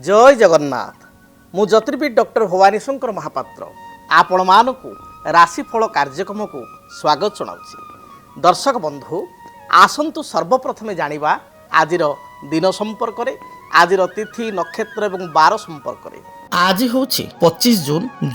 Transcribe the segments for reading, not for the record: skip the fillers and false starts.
जय जगन्नाथ। मु ज्योतिर्विद डॉक्टर भवानी शंकर महापात्र आपण मानकु राशिफल कार्यक्रम को स्वागत जनाऊँगी। दर्शक बंधु आसंतु सर्वप्रथमे जानिबा आजिर दिन संपर्क रे, आजिर तिथि नक्षत्र एवं बार संपर्क रे। आज हूँ 25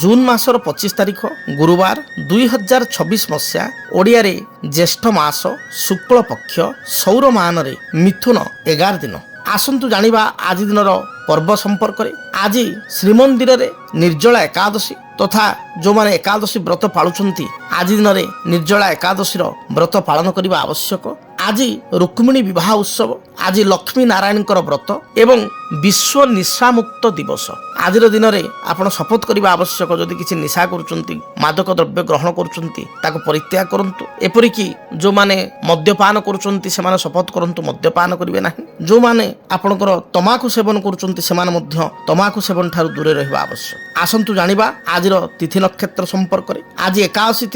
जून मासर 25 तारीख गुरुवार 2026 मसीहा ओडिया रे ज्येष्ठ मास शुक्ल पक्ष सौरमान रे मिथुन 11 दिन। आसंतु जानिबा आज दिनर पर्व संपर्क रे। आज श्रीमंदिर रे निर्जला एकादशी तथा जो माने एकादशी व्रत पालुछंती आज दिन रे निर्जला एकादशी व्रत पालन करने आवश्यक। आज रुक्मिणी विवाह उत्सव, आज लक्ष्मी नारायण व्रत एवं विश्व निशा मुक्त दिवस। आज दिन में आपण शपथ करने आवश्यक। जदि किसी निशा करुचंती, मादक द्रव्य ग्रहण करुचंती ताको परित्याग करंतु। एपरिकी जो माने मद्यपान करुचंती सेमाने शपथ करंतु मद्यपान करिवे नाही। जो माने आपणकर तमाकु सेवन करुचंती सेमाने मध्य तमाकु सेवन ठारू दूरे रहबा आवश्यक। आसंतु जानिबा आजिर तिथि नक्षत्र संपर्क रे। आज एकादशी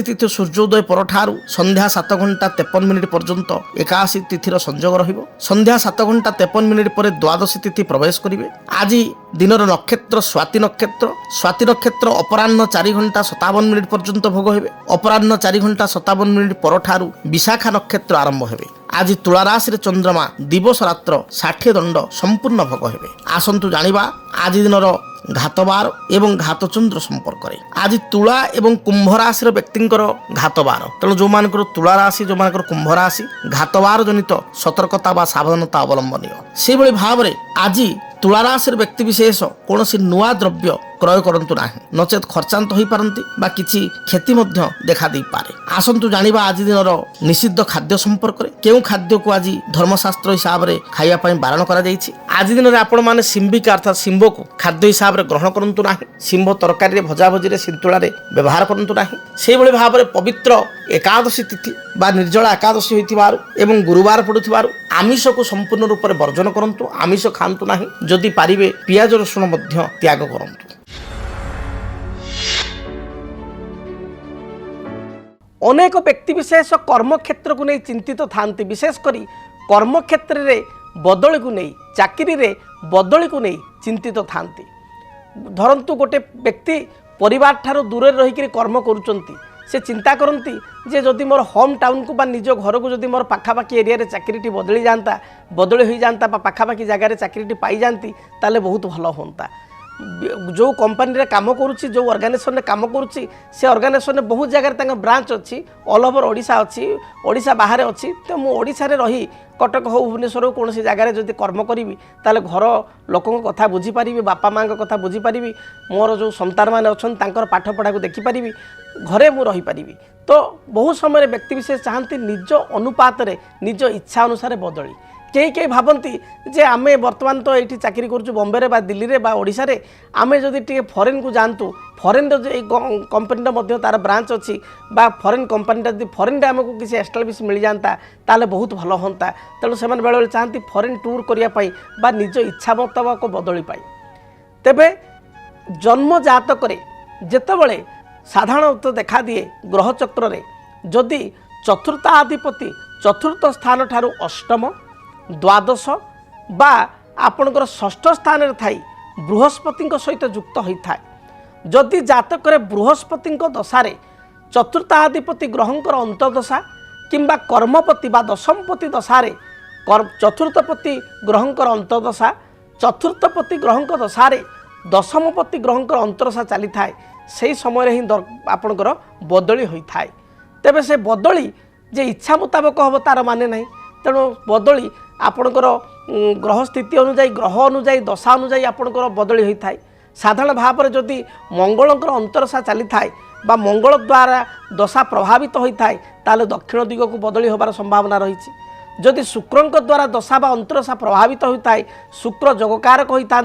तिथि सूर्योदय परठारू संध्या 7 घंटा 53 मिनिट पर्यंत एकादशी तिथिर संयोग रहिबो। संध्या 7 घंटा 53 मिनिट पर द्वादशी तिथि प्रवेश करिवे। आज दिनर नक्षत्र स्वाति नक्षत्र अपराह्न 4 घंटा 57 मिनिट पर्यंत भोग हेबे। अपराह्न 4 घंटा 57 मिनिट परठारू विशाखा नक्षत्र आरंभ हेबे। आज तुला राशि चंद्रमा दिवस रात्र 60 दंड संपूर्ण भोग हेबे। आसंतु जानिबा आज दिनर घातबार एवं घातचंद्र संपर्क रे। आज तुला एवं कुंभ राशि व्यक्तिंकर घातबार, तेणु जो मानकर तुला राशि जो मानकर कुंभ राशि घातबार जनित सतर्कता व सावधानता अवलंबनीय। से भली भाव रे आज तुला राशि व्यक्ति विशेष कौन नुआ द्रव्य क्रय करंतु नाही, नचेत खर्चांत होई पारंती बा किछि क्षति मध्य देखा दे पारे। आसंतु जानिबा आज दिनर निषिद्ध खाद्य संपर्क रे। केउ खाद्य को आज धर्मशास्त्र हिसाब रे खाइया पई बारण करा जाईछि। आज दिन रे आपण माने सिंबिक अर्थात सिंबो को खाद्य हिसाब रे ग्रहण करंतु नाही। सिंबो तरकारी रे भजा भजी रे सिंतुळा रे व्यवहार करंतु नाही। से भली भाव रे पवित्र एकादशी तिथि बा निर्जला एकादशी होइतिबारु एवं गुरुवार पडुतिबारु आमिष को संपूर्ण रूप से वर्जन करंतु। आमिष खांतु नाही। जदि पारिबे पियाज रसुण मध्य त्याग करंतु। अनेक व्यक्ति विशेष कर्म क्षेत्र को नहीं चिंतित थांती। विशेषकर कर्म क्षेत्र रे बदली को नहीं, चाकरी रे बदली को नहीं चिंतित थांती। धरंतु गोटे व्यक्ति परिवार ठारो दूर रही कर्म करुचंती, से चिंता करती जे जदि मोर होम टाउन को बा निज घर को जदि मोर पाखापाखि एरिया रे चाकरीटी बदली जाता, बदली हो जाता बा पाखापाखि जगार चाकरीटी पाई जाती ताले बहुत भल होता। जो कंपनी रे काम करुच्ची, जो ऑर्गेनाइजेशन रे काम करुच्ची, से ऑर्गेनाइजेशन रे बहुत जगह ब्रांच अच्छी, ऑल ओवर ओडिशा अच्छी, ओडिशा बाहर अच्छी। तो मु ओडिशा रे रही कटक हो भुवनेश्वर कौन जगार जब कर्म करी ताले घर लोकों कथा बुझीपारि, बापा माँ कथा बुझीपारि, मोर जो संतान मैंने अच्छा पाठ पढ़ा को देखिपारि, घरे मु रहीपारि। तो बहुत समय व्यक्ति विशेष चाहती निज अनुपात रे निज इच्छा अनुसार बदली। कई भावती जे आमे वर्तमान तो ये चाकरी करूँ बॉम्बे बा दिल्ली रे बा ओडिशा रे, आमे जदि टे फॉरेन को जानतु, फॉरेन कंपनी तार ब्रांच अच्छी बा फॉरेन कंपनी जब फॉरेन रे आमको किसी एस्टाब्लिश मिल जाता ताले बहुत भल होता। तेणु से बेले बेले चाहती फॉरेन टूर करने बा निज इच्छा मुताबक बदली पाई। तेबे जन्म जातक जेतेबेले साधारणतः देखा दिए ग्रह चक्र रे जदि चतुर्थाधिपति चतुर्थ स्थान ठारू अष्टम, द्वादश बा आपणकर षष्ठ स्थान रे थाई बृहस्पति सहित युक्त होता है। जदि जातक बृहस्पति दशारे चतुर्थाधिपति ग्रहंकर अंतर्दशा किंबा कर्मपति बा दशमपति दशारे चतुर्थपति ग्रहंकर अंतर्दशा, चतुर्थपति ग्रहंकर दशारे दशमपति ग्रहंकर अंतर्दशा चली थाए, से समय ही आपणकर बदली होता है। तेबे से बदली जे इच्छा मुताबक हम तार माने नहीं। तेणु बदली आपणकर ग्रह स्थिति अनुजाई, ग्रह अनुजाई, दशा अनुजाई आपणकर बदली होता है। साधारण भाव में जदि मंगलंकर अंतरदशा चली थाए बा मंगल द्वारा दशा प्रभावित होता है ताले दक्षिण दिग को बदली होबार संभावना रही। जदि शुक्रंक द्वारा दशा बा अंतरदशा प्रभावित होता है, शुक्र जोगकारक होता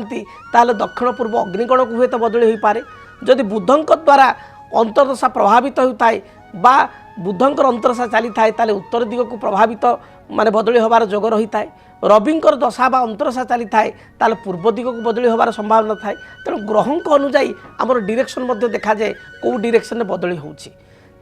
ताले दक्षिण पूर्व अग्निकोण को हुए तो बदली हो पारे। जदि बुधंक द्वारा अंतरदशा प्रभावित होता है बा बुधंकर अंतरदशा चली थाए ताले उत्तर दिग को प्रभावित माने बदली होबार जोग रही थाए। रविंकर दशा बा अंतरदशा चली थाए ताले पूर्व दिग को बदली होबार संभावना थाए। तेणु ग्रहंक अनुजाई आमर डायरेक्शन मध्य देखा जाए कौ डायरेक्शन बदली होउछि।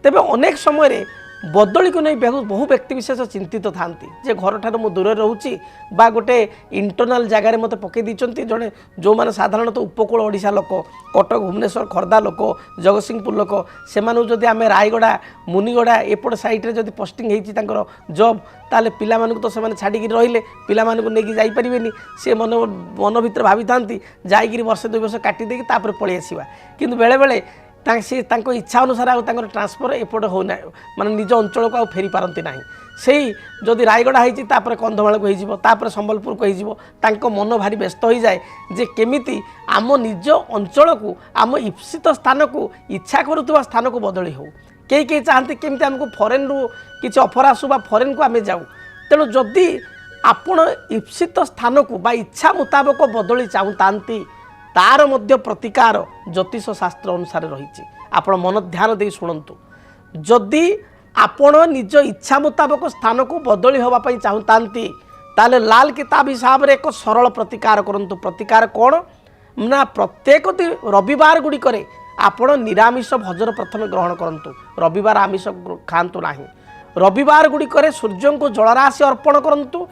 तेबे अनेक समय बदली को नहीं बहु व्यक्तिशेष चिंतित था जे घर ठार मु दूर रोचे बा गोटे इंटरनाल जगार मत पकई दी जड़े जो मैंने साधारणतः उपकूल ओडिशा लोक कटक भुवनेश्वर खोर्धा लोक जगतसिंहपुर लोक से जदि आम रायगड़ा मुनिगड़ा एपट साइड जब पोस्टिंग होती जॉब ताले पिला मानक तो से छाड़ी रहिले पिला मानक नहीं जापरेनि सी मन मन भर भावी था जाकि वर्षे 2 वर्ष काटी देकी तापर पलि आसवा किंतु बेले बेले सी इच्छा अनुसार आर ट्रांसफर एपट होना माने निज अंचल को फेरी पारती ना से जदि रायगड़ा होपर कंधमाल को होपर संबलपुर को हो मन भारी व्यस्त हो जाए जे केमिति आम निज अंचल को आम इप्सित स्थान को इच्छा करुवा स्थान को बदली हो कई चाहती केमती आमको फॉरेन रु किसी ऑफर आसू बा फॉरेन को आम जाऊ तेणु जदि आपण इप्सित स्थान को बा इच्छा मुताबक बदली चाहूँ तार मध्य प्रतिकार ज्योतिष शास्त्र अनुसार रही आपण मन ध्यान दे शुणु जदि आपण निज इच्छा मुताबक स्थान को बदली होगापी चाहूँ ताले लाल किताब हिसाब से एक सरल प्रतिकार करंतु प्रतिकार कौन ना प्रत्येक रविवार गुड़िक आपण निरामिष भोजन प्रथम ग्रहण करंतु रविवार आमिष खातु ना रविवार गुड़िक सूर्य को जलराशि अर्पण करंतु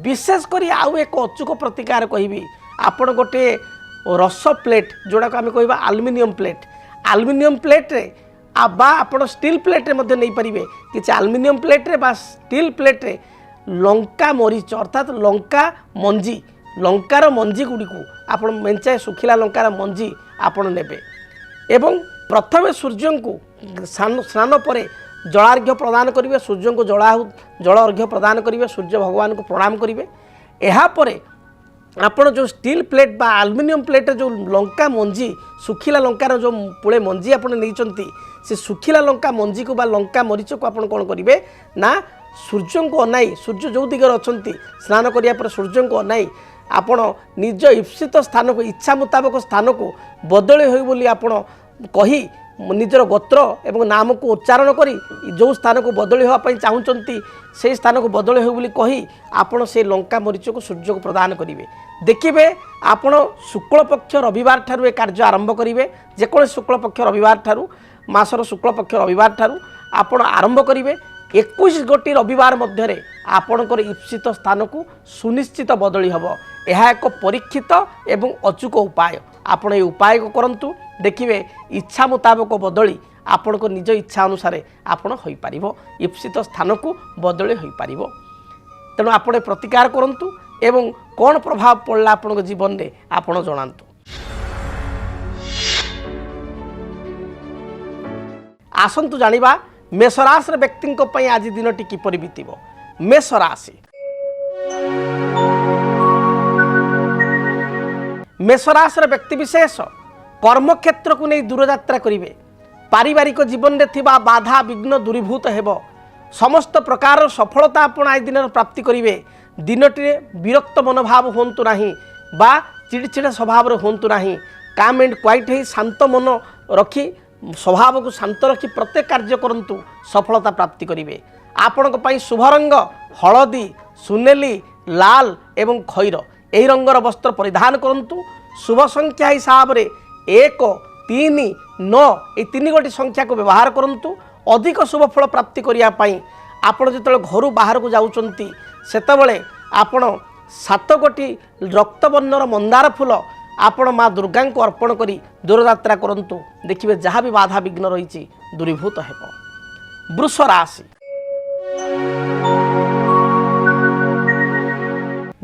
विशेषकर आउ एक अचूक प्रतिकार कहि आपण गोटे रस प्लेट जोड़ा को आम कह आलुमिनियम प्लेट रे बा आपण स्टील प्लेट रे मध्य नहीं पारिबे किछि आलुमिनियम प्लेट रे बा स्टील प्लेट रे लंका मरीच अर्थात लंका मंजी लंकार मंजी गुड़ी को आपण मेंचाए सुखिला लंकार मंजी आपण नेबे एवं प्रथम सूर्य को स्नान पर जलार्घ्य प्रदान करेंगे सूर्य को जल अर्घ्य प्रदान करेंगे सूर्य भगवान को प्रणाम करेंगे यापर आपण जो स्टील प्लेट बा आलुमिनियम प्लेट जो लंका मंजी सुखिला लंकार जो पुले मंजी आप नहीं से सुखिला लंका मंजी को बा लंका मरीच को आपण कौन करेंगे ना सूर्य को अनाई सूर्य जो दिगर अच्छा स्नान करापर सूर्य को अनाई आपण निज इप्सित स्थान को इच्छा मुताबक स्थान को बदली हो आपण कही निजर गोत्र एवं नाम को उच्चारण करी जो स्थान को बदली होगापी चाहूँगी से स्थान को बदली हो कही आपण से लंका मरीच को सूर्य को प्रदान करेंगे देखिए आपण शुक्ल पक्ष रविवार ठारू कार्य आरंभ करेंगे जेको शुक्ल पक्ष रविवार ठारू मासर शुक्ल पक्ष रविवार ठारू आपण आरंभ करेंगे 21 गोटी रविवार मध्य आपणकर इप्सित स्थान को सुनिश्चित बदली हम यह एक परीक्षित एवं अचूक उपाय आपण ये उपाय को करंतु देखिए इच्छा मुताबक बदली आपण को निज इच्छा अनुसार आपण होई पारिबो इप्सित स्थान को बदली होई पारिबो तेणु आपण प्रतिकार करंतु एवं कौन प्रभाव पड़ला आपण जीवन में आपण जणांतु। आसंतु जानिबा मेषराशि व्यक्ति आज दिनटी किपरि बीतिबो। मेषराशि मेषराशि व्यक्ति विशेष कर्मक्षेत्र को नहीं दूरयात्रा करेंगे पारिवारिक जीवन में थिबा बाधा विघ्न दूरीभूत हेब समस्त प्रकार सफलता आपण आज दिन प्राप्ति करेंगे दिनटी विरक्त मनोभाव होंतु नाही बा चिड़चिड़ा स्वभाव होंतु नाही काम एंड क्वाइट ही शांत मन रखी स्वभाव को शांत रखी प्रत्येक कार्य करंतु सफलता प्राप्ति करेंगे आपण शुभ रंग हलदी सुनेली लाल एवं खैर यही रंगर वस्त्र परिधान करंतु शुभ संख्या हिसाब से 1 3 9 ये 3 गोटी संख्या को व्यवहार करंतु अधिक शुभ फल प्राप्ति करने आपण जो घर बाहर को जाउचंती सेतबले आपण 7 गोटी रक्तवर्णर मंदार फूल आपण माँ दुर्गा को अर्पण करी दूरयात्रा करंतु देखिए जहाँ भी बाधा विघ्न रही दूरीभूत हेब। वृष राशि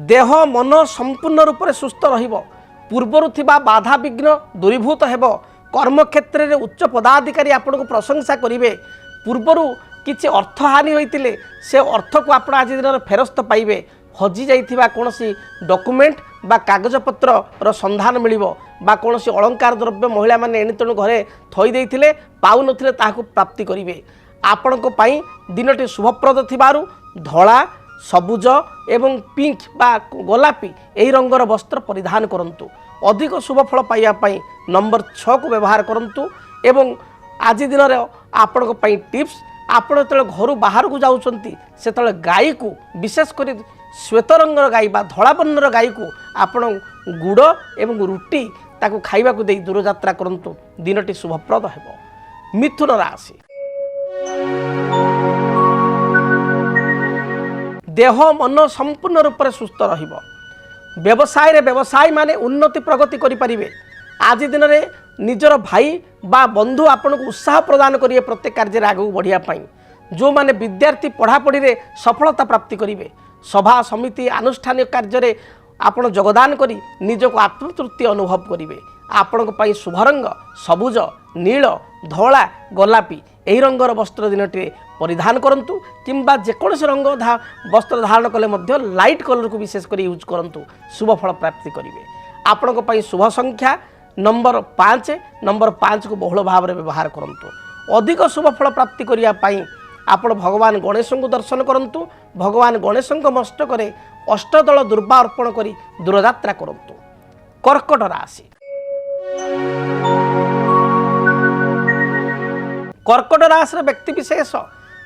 देह मन संपूर्ण रूप से सुस्थ रहिबो पूर्वर थिबा बाधा विघ्न दूरीभूत हेब कर्मक्षेत्र में उच्च पदाधिकारी आपण को प्रशंसा करेंगे पूर्वर किसी अर्थहानि होइतिले से अर्थ को आप आज दिन फेरस्त पाइबे हजि जाइथिबा कोनोसी डॉक्यूमेंट बा कागजपत्र रो संधान मिलिबो बा कोनोसी अलंकार द्रव्य महिला माने एणितणु घरे थई देइथिले पाउ नथिले ताहाको प्राप्ति करिवे आपणको पई दिनटी शुभप्रद थिबारु धला सबुज एवं पिंक बा गोलापी यही रंगर वस्त्र परिधान करंतु अधिक शुभ फल पाइबा पई नंबर 6 को व्यवहार करंतु एवं आज दिन आपण पई टिप्स आपण जो घर बाहर को जाउछंती सेतले गाई को विशेषकर श्वेत रंगर गाई बा धला वर्णर गाई को आपण गुड़ एवं रुटी ताको खाइबा को दे दूरयात्रा करंतु दिनटी शुभप्रद हेबो। मिथुन राशि देह मन संपूर्ण रूप से सुस्थ रहिबो। व्यवसाय रे व्यवसायी माने उन्नति प्रगति करि परिबे। आज दिन में निजर भाई बा बंधु आपन को उत्साह प्रदान करिए प्रत्येक कार्य आगू बढ़िया पाई। जो माने विद्यार्थी पढ़ापढ़ी रे सफलता प्राप्ति करिवे। सभा समिति आनुष्ठानिक कार्य रे आपण योगदान करी निजको आत्मतृप्ति अनुभव करिवे। आपण को पाई शुभ रंग सबुज नील धला गोलापी यही रंगर वस्त्र दिनटी परिधान करंतु किंबा जेकोसी रंग वस्त्र धारण कले मध्य लाइट कलर को विशेष कर यूज करंतु शुभ फल प्राप्ति करिवे। आपण को पाई शुभ संख्या नंबर 5 को बहुल भाव में व्यवहार करंतु। अधिक शुभ फल प्राप्ति करिया पाई आपण भगवान गणेश को दर्शन करंतु। भगवान गणेश मस्तक अष्टदल दुर्वा अर्पण करी दूरयात्रा करंतु। कर्कट राशि कर्कट राशि व्यक्ति विशेष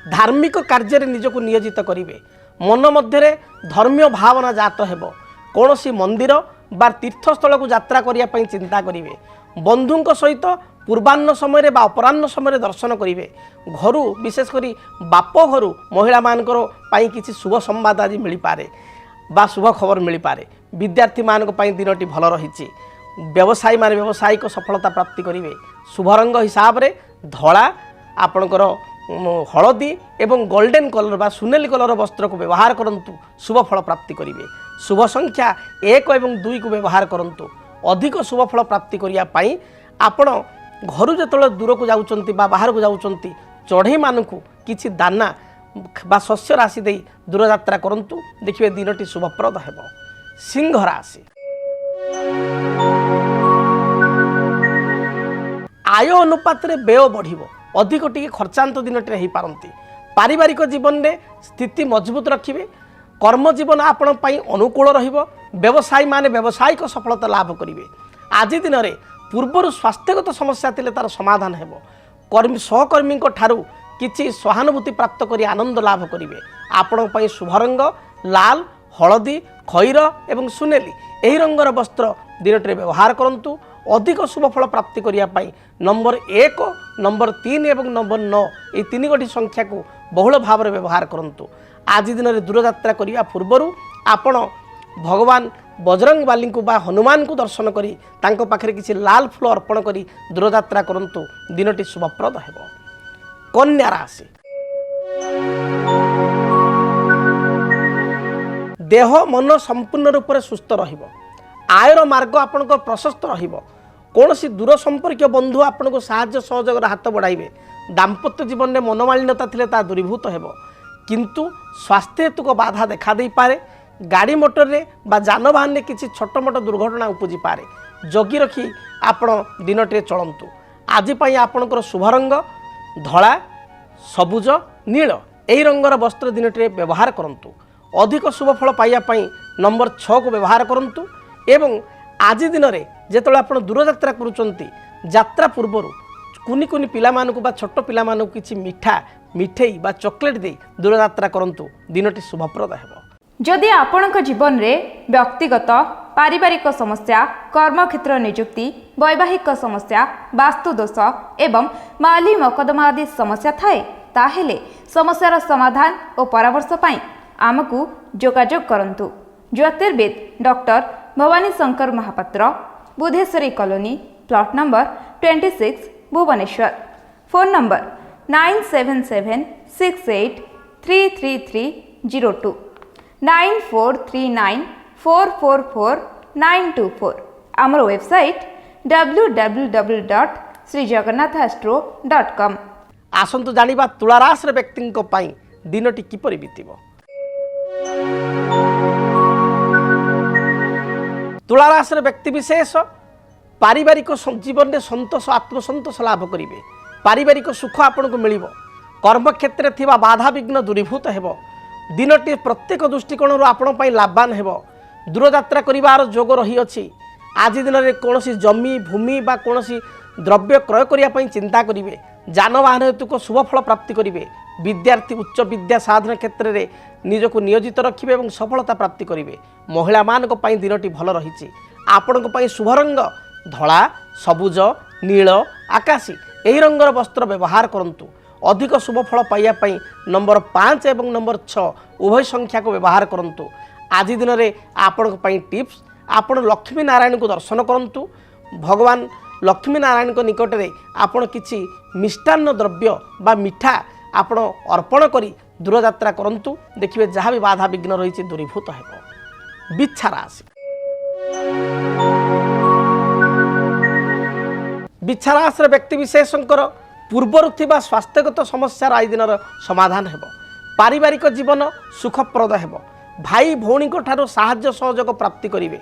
धार्मिक कार्य रे निजको नियोजित करिवे। मन मध्य धर्मीय भावना जात हेबो। कौनसी मंदिर बा तीर्थस्थल को यात्रा करिया पई चिंता करिवे। बंधुंक सहित पूर्वाह्न समय बा अपराह्न समय दर्शन करिवे। घरु विशेषकर बाप घरु महिला मानकर पई किछि शुभ संवाद आज मिल पारे बा शुभ खबर मिल पारे। विद्यार्थी मानक पई दिनटी भल रहिछि। व्यवसायी माने व्यवसायिक सफलता प्राप्ति करिवे। शुभ रंग हिसाब रे धला आपणकर हलदी एवं गोल्डन कलर बा सुनेली कलर वस्त्र को व्यवहार करंतु शुभ फल प्राप्ति करिवे। शुभ संख्या 1 एवं 2 को व्यवहार करंतु। अधिक शुभ फल प्राप्ति करिया पाई आपण घर जो दूर को जाउचंती बा बाहर को जाउचंती चढ़ई मानकु किछि दाना बा शस्य राशि दे दूर यात्रा करंतु। देखिए दिनटी शुभप्रद हेबो। सिंह राशि आय अनुपात रे व्यय बढ़िबो। अधिक टिके खर्चांत दिनटे हो पारती। पारिवारिक जीवन में स्थिति मजबूत रखिए। कर्म जीवन आपण पाई अनुकूल रहिबो। व्यवसायी माने व्यावसायिक सफलता लाभ करिवे। आज दिन में पूर्वर स्वास्थ्यगत समस्या थिले तार समाधान हेबो। कर्मी सहकर्मी ठारू किछि सहानुभूति प्राप्त करी आनंद लाभ करिवे। आपण पाई शुभ रंग लाल हलदी खैर एवं सुनेली यही रंगर वस्त्र दिनटे व्यवहार करंतु। अधिक शुभ फल प्राप्ति करिया पाई नंबर 1 नंबर 3 एवं नंबर 9 ये 3 गोटी संख्या को बहुल भाव में व्यवहार करंतु। आज दिन में दूर यात्रा करिया पूर्वरु आपण भगवान बजरंग बाली को बा हनुमान को दर्शन करी तांको पाखरे किछि लाल फूल अर्पण करी दूर यात्रा करंतु। दिनटी शुभप्रद हेबो। कन्या राशि देह मन संपूर्ण रूप से सुस्थ रहिबो। आयर मार्ग आपण को प्रशस्त रहिबो। कौनसी दूर संपर्क बंधु आपण को साहाय्य सहयोग हाथ बढ़ाइबे। दाम्पत्य जीवन में मनोमालिन्यता थिले ता दूरीभूत हेबो। किंतु स्वास्थ्य हेतु को बाधा देखा दे पारे। गाड़ी मोटर रे बा जानवाहन में किसी छोट मोट दुर्घटना उपजी पारे। जगी रखी आपण दिनटे चलंतु। आज पाई आपणकर शुभ रंग धला सबुज नील यही रंगर वस्त्र दिनटे व्यवहार करंतु। अधिक शुभ फल पाइया पाई नंबर 6 को व्यवहार करंतु। एवं आज दिन में जेतले आपण दूर यात्रा करूचंती यात्रा पूर्वर कुनी कुनी पिला मानकु बा छोट पिला मानकु किछि मिठा मिठेई बा चॉकलेट दे दूर यात्रा करंतु। दिनटी शुभप्रद हेबो। जदि आपणक जीवन रे व्यक्तिगत पारिवारिक समस्या कर्मक्षेत्र नियुक्ति वैवाहिक समस्या वास्तु दोष एवं माली मकदमा आदि समस्या थाए ताहेले समस्यार समाधान और परामर्श पाई आमकु जोगाजोग करंतु। ज्योतिर्विद doctor Bhabani Shankar Mahapatra Budheswari colony plot number 26 Bhubaneswar. Phone number 9776833302 9439444924। आमर वेबसाइट www.srijagannathastro.com। आसंतु जानिबा तुला राशि व्यक्ति दिनटी किपरि बीतिबो। तुला राशि व्यक्ति विशेष पारिवारिक जीवन में संतोष आत्मसंतोष लाभ करेंगे। पारिवारिक सुख आपन को मिल। कर्मक्षेत्र थिबा बाधा विघ्न दूरीभूत हेबो। दिनटी प्रत्येक दृष्टिकोण आपण लाभवान हेबो। दूर यात्रा करिवार जोग रही अछि। आज दिन में कौन जमी भूमि बा कौन द्रव्य क्रय करने चिंता करेंगे। जानवाहन हेतु को शुभ फल प्राप्ति करेंगे। विद्यार्थी उच्च विद्या साधन क्षेत्र में निजको नियोजित रखिए और सफलता प्राप्ति करेंगे। महिला मान दिनटी भल रही। आपण शुभ रंग धला सबुज नील आकाशी यही रंगर वस्त्र व्यवहार करंतु। अधिक शुभफल पाइबापी नंबर 5 और नंबर 6 उभय संख्या को व्यवहार करूँ। आज दिन में आपण टिप्स आपण लक्ष्मी नारायण को दर्शन करूँ। भगवान लक्ष्मी नारायण को निकट में आपण किछि मिष्टान्न द्रव्य बा मिठा आपण अर्पण करी दूरयात्रा करूँ। देखिए जहाँ भी बाधा विघ्न रही दूरीभूत हो। बिच्छा राशि बिच्छा राशि व्यक्ति विशेषकर पूर्वर थिबा स्वास्थ्यगत समस्या आज दिन समाधान हो। पारिवारिक जीवन सुखप्रद हो। भाई भौणी ठारू साहाय्य सहयोग प्राप्ति करेंगे।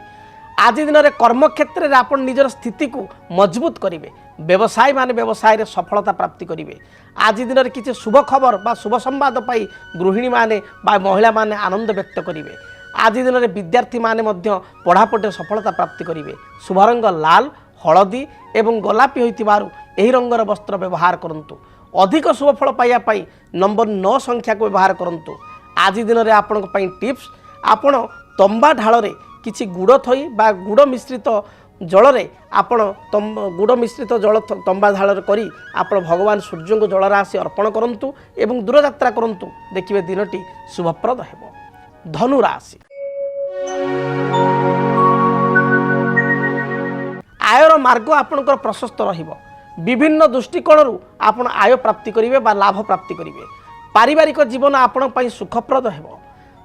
आज दिन में कर्मक्षेत्र में आप निजर स्थिति को मजबूत करेंगे। व्यवसायी माने व्यवसाय रे सफलता प्राप्ति करेंगे। आज दिन में किसी शुभ खबर बा शुभ संवाद पाई गृहिणी माने बा महिला माने आनंद व्यक्त करेंगे। आज दिन में विद्यार्थी माने मध्य पढ़ापढ़ी सफलता प्राप्ति करेंगे। शुभ रंग लाल हलदी एवं गोलापी होइतिबारु एही रंगर वस्त्र व्यवहार करंतु। अधिक शुभफल पाइबापी नंबर 9 संख्या को व्यवहार करंतु। आज दिन में आपण टिप्स आपण तंबा ढाल रे किछि गुड़ थई बा गुड़ मिश्रित जल रे आपण गुड़ मिश्रित जल तंबा ढाल करी आपण भगवान सूर्य को जल राशि अर्पण करंतु एवं दूरयात्रा करंतु। देखिए दिनटी शुभप्रद हेबो। धनु राशि आयर मार्ग आपणकर प्रशस्त रहिबो। विभिन्न दृष्टिकोण आपण आय प्राप्ति करिवे बा लाभ प्राप्ति करिवे। पारिवारिक जीवन आपण पई सुखप्रद हेबो।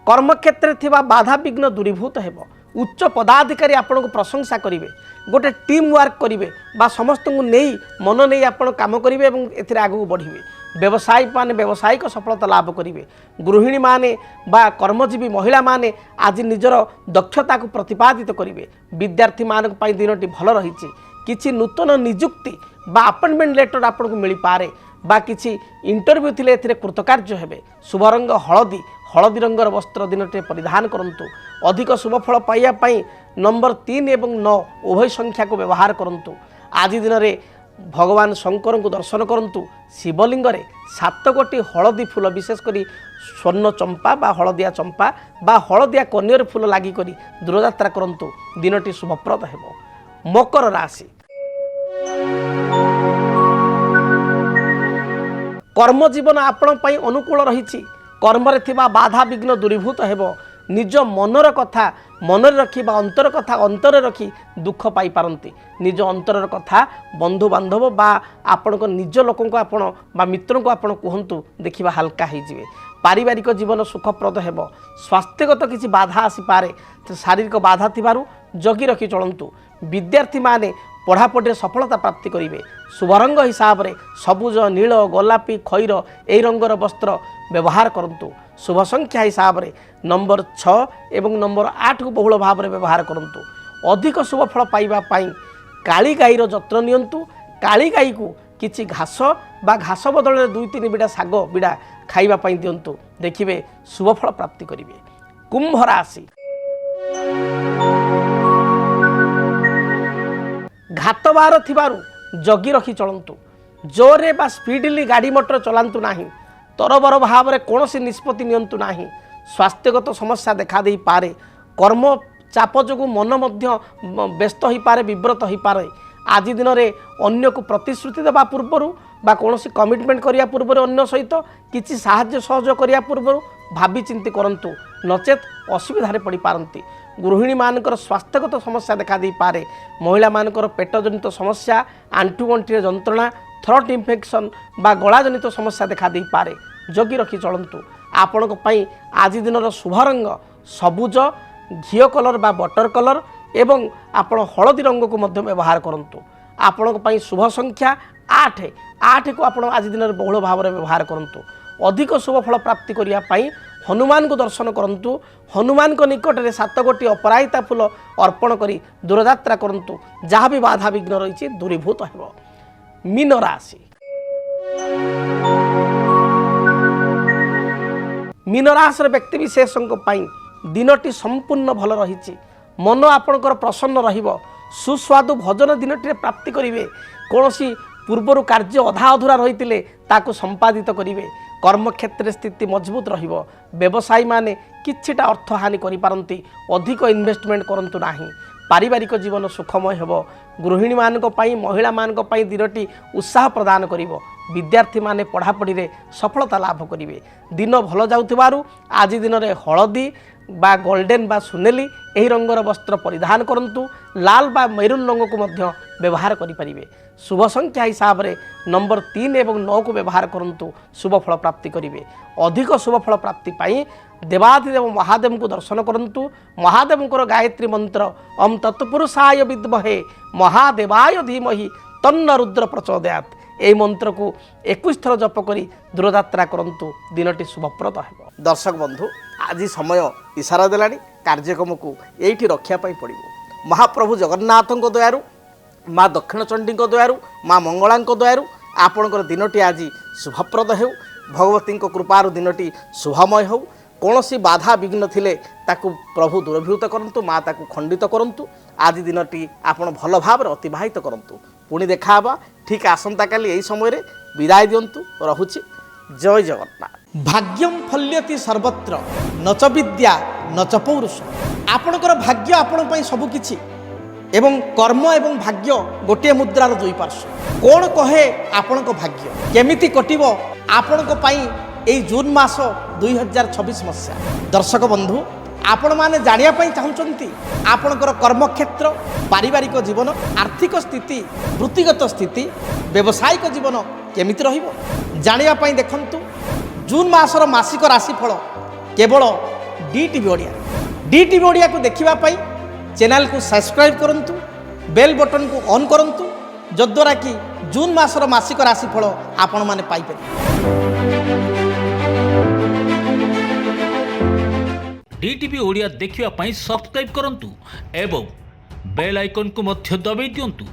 कर्मक्षेत्र थिबा बाधा विघ्न दूरीभूत हेबो। उच्च पदाधिकारी आपण को प्रशंसा करिवे। गोटे टीम वर्क करिवे बा समस्त को नहीं मन नहीं आपण काम करिवे एवं एथिरे आगु बढ़िवे। व्यवसायी माने व्यावसायिक सफलता लाभ करिवे। गृहिणी माने बा कर्मजीवी महिला माने आज निजर दक्षता को प्रतिपादित करिवे। विद्यार्थी मान पई दिनटी भल रहिछि। किछि नूतन नियुक्ति बा अपॉइंटमेंट लेटर आपन को मिली पारे बा किछि इंटरव्यू थिले एथिरे कृतकार्य हेबे। शुभ रंग हलदी हलदी रंगर वस्त्र दिनटे परिधान करंतु। अधिक शुभफल पाइबापी नंबर 3 और 9 उभय संख्या को व्यवहार करंतु। आज दिन में भगवान शंकर को दर्शन करंतु। शिवलिंग रे 7 गोटी हलदी फूल विशेषकर स्वर्ण चंपा बा हलदिया चंपा बा हलदिया कन्यर फूल लागी करी दूरयात्रा करंतु। दिनटी शुभप्रद हेबो। मकर राशि कर्म जीवन आपण पई अनुकूल रहिछि। कर्म रे थिबा बाधा विघ्न दूरीभूत हेबो। निज मनर कथा मनरे रखी बा अंतर कथा अंतर रखी दुख पाई पारंती। निज अंतर कथा बंधु बांधव बा आपण को निज लोक को आपण बा मित्र को आपण कहंतु। देखिबा हल्का हो जिवे। पारिवारिक जीवन सुखप्रद हेबो। स्वास्थ्यगत किसी बाधा आसी पारे तो शारीरिक बाधा थिबारु जगी रखी चलंतु। विद्यार्थी माने पढ़ापढ़ी सफलता प्राप्ति करेंगे। शुभ रंग हिसाब से सबुज नील गोलापी खैर यही रंगर वस्त्र व्यवहार करंतु। शुभ संख्या हिसाब से नंबर 6 एवं नंबर 8 को बहुल भाव में व्यवहार करंतु। अधिक शुभफल पाइबापी काली गाईर जत्न नियंतु। काली गाई को किछि घास बा घास बदल 2-3 बिड़ा शाग बिड़ा खाइबा दिंतु। देखिए शुभफल प्राप्ति करेंगे। कुंभ राशि घात बार थिबारु जगी रखी चलंतु। जोरे बा स्पीडली गाड़ी मोटर चलांतु नाही। तरबर भाव में कौन निष्पत्ति नियंतु नाही। स्वास्थ्यगत समस्या देखा दे पारे। कर्म चाप जो मन मध्य व्यस्त हो पारे विव्रत हो पारे। आज दिन में अन्य को प्रतिश्रुति देवा पूर्वर बा कौन कमिटमेंट करिया पूर्वर अन्य सहित किसी साहाय्य सहयोग करिया पूर्वर भावी चिंती करंतु। नचेत असुविधा पड़ पारंती। गृहिणी मानकर स्वास्थ्यगत समस्या देखा दे पारे। महिला मानकर पेट जनित समस्या आंठु गंठी जंत्रणा थ्रोट इन्फेक्शन बा गला जनित समस्या देखा दे पारे। जगी रखी चलंतु। आपण आज दिन शुभ रंग सबुज घीओ कलर बा बटर कलर एवं आपण हलदी रंग को मध्य व्यवहार करंतु। आपण शुभ संख्या 8 को आपण आज दिन में बहुल भाव में व्यवहार करंतु। अधिक शुभफल प्राप्ति करिया पई हनुमान को दर्शन करंतु। हनुमान को निकट में 7 गोटी अपराजिता फूल अर्पण करी दूरयात्रा करंतु। जहाँ भी बाधा विघ्न रही दूरीभूत हेबो। मीन राशि मीन राशि व्यक्ति विशेषों दिनटी संपूर्ण भल रही। मन आपणकर प्रसन्न रहिबो। सुस्वादु भोजन दिनटी प्राप्ति करेंगे। कौन पूर्वर कार्य अधा अधूरा रही ताकू संपादित करेंगे। କର୍ମକ୍ଷେତ୍ରରେ ସ୍ଥିତି ମଜବୁତ ରହିବ। ବ୍ୟବସାୟୀମାନେ କିଛିଟା ଅର୍ଥ ହାନି କରିପାରନ୍ତି, ଅଧିକ ଇନଭେଷ୍ଟମେଣ୍ଟ କରନ୍ତୁ ନାହିଁ। ପାରିବାରିକ ଜୀବନ ସୁଖମୟ ହେବ। ଗୃହିଣୀମାନଙ୍କ ପାଇଁ ମହିଳାମାନଙ୍କ ପାଇଁ ଦିନଟି ଉତ୍ସାହ ପ୍ରଦାନ କରିବ। ବିଦ୍ୟାର୍ଥୀମାନେ ପଢ଼ାପଢ଼ିରେ ସଫଳତା ଲାଭ କରିବେ। ଦିନ ଭଲ ଯାଉଥିବାରୁ ଆଜି ଦିନରେ ହଳଦୀ ବା ଗୋଲ୍ଡେନ୍ ବା ସୁନେଲି ଏହି ରଙ୍ଗର ବସ୍ତ୍ର ପରିଧାନ କରନ୍ତୁ। ଲାଲ ବା ମେରୁନ୍ ରଙ୍ଗକୁ ମଧ୍ୟ ବ୍ୟବହାର କରିପାରିବେ। ଶୁଭ ସଂଖ୍ୟା ହିସାବରେ ନମ୍ବର 3 ଏବଂ 9କୁ ବ୍ୟବହାର କରନ୍ତୁ। ଶୁଭଫଳ ପ୍ରାପ୍ତି କରିବେ। ଅଧିକ ଶୁଭଫଳ ପ୍ରାପ୍ତି ପାଇଁ ଦେବାଧିଦେବ ମହାଦେବଙ୍କୁ ଦର୍ଶନ କରନ୍ତୁ। ମହାଦେବଙ୍କର ଗାୟତ୍ରୀ ମନ୍ତ୍ର ଓମ୍ ତତ୍ପୁରୁଷାୟ ବିଦ୍ମହେ ମହାଦେବାୟ ଧୀମହି ତନ୍ନ ରୁଦ୍ର ପ୍ରଚୋଦୟାତ୍, ଏହି ମନ୍ତ୍ରକୁ 21 ଥର ଜପ କରି ଦୂରଯାତ୍ରା କରନ୍ତୁ। ଦିନଟି ଶୁଭପ୍ରଦ ହେବ। ଦର୍ଶକ ବନ୍ଧୁ, ଆଜି ସମୟ ଇଶାରା ଦେଲାଣି। କାର୍ଯ୍ୟକ୍ରମକୁ ଏଇଠି ରଖିବା ପାଇଁ ପଡ଼ିବ। ମହାପ୍ରଭୁ ଜଗନ୍ନାଥଙ୍କ ଦୟାରୁ, ମା ଦକ୍ଷିଣଚଣ୍ଡୀଙ୍କ ଦୟାରୁ, ମା ମଙ୍ଗଳାଙ୍କ ଦୟାରୁ ଆପଣଙ୍କର ଦିନଟି ଆଜି ଶୁଭପ୍ରଦ ହେଉ। ଭଗବତୀଙ୍କ କୃପାରୁ ଦିନଟି ଶୁଭମୟ ହେଉ। କୌଣସି ବାଧା ବିଘ୍ନ ଥିଲେ ତାକୁ ପ୍ରଭୁ ଦୂରଭୂତ କରନ୍ତୁ, ମା ତାକୁ ଖଣ୍ଡିତ କରନ୍ତୁ। ଆଜି ଦିନଟି ଆପଣ ଭଲ ଭାବରେ ଅତିବାହିତ କରନ୍ତୁ। ପୁଣି ଦେଖା ହେବା ଠିକ୍ ଆସନ୍ତାକାଲି ଏହି ସମୟରେ। ବିଦାୟ ଦିଅନ୍ତୁ। ରହୁଛି। ଜୟ ଜଗନ୍ନାଥ। ଭାଗ୍ୟಂ ଫଲ୍ୟତି ସର୍ବତ୍ର ନଚ ବିଦ୍ୟା ନଚ ପୌରୁଷ। ଆପଣଙ୍କର ଭାଗ୍ୟ ଆପଣ ପାଇଁ ସବୁକିଛି ଏବଂ କର୍ମ ଏବଂ ଭାଗ୍ୟ ଗୋଟିଏ ମୁଦ୍ରାର ଦୁଇ ପାର୍ଶ୍ୱ। କ'ଣ କହେ ଆପଣଙ୍କ ଭାଗ୍ୟ କେମିତି କଟିବ ଆପଣଙ୍କ ପାଇଁ এই জুন মাস 2026 মସିହା। দর্শক বন্ধু, ଆପଣମାନେ ଜାଣିବା ପାଇଁ ଚାହୁଁଛନ୍ତି ଆପଣଙ୍କର କର୍ମକ୍ଷେତ୍ର, ପାରିବାରିକ ଜୀବନ, ଆର୍ଥିକ ସ୍ଥିତି, ବୃତ୍ତିଗତ ସ୍ଥିତି, ବ୍ୟବସାୟିକ ଜୀବନ କେମିତି ରହିବ ଜାଣିବା ପାଇଁ ଦେଖନ୍ତୁ ଜୁନ୍ ମାସର ମାସିକ ରାଶିଫଳ କେବଳ DTV ଓଡ଼ିଆ। DTV ଓଡ଼ିଆକୁ ଦେଖିବା ପାଇଁ ଚ୍ୟାନେଲକୁ ସବସ୍କ୍ରାଇବ୍ କରନ୍ତୁ, ବେଲ୍ ବଟନକୁ ଅନ୍ କରନ୍ତୁ, ଯଦ୍ୱାରା କି ଜୁନ୍ ମାସର ମାସିକ ରାଶିଫଳ ଆପଣମାନେ ପାଇପାରିବେ। DTV ଓଡ଼ିଆ ଦେଖିବା ପାଇଁ ସବସ୍କ୍ରାଇବ୍ କରନ୍ତୁ ଏବଂ ବେଲ୍ ଆଇକନ୍କୁ ମଧ୍ୟ ଦବାଇ ଦିଅନ୍ତୁ।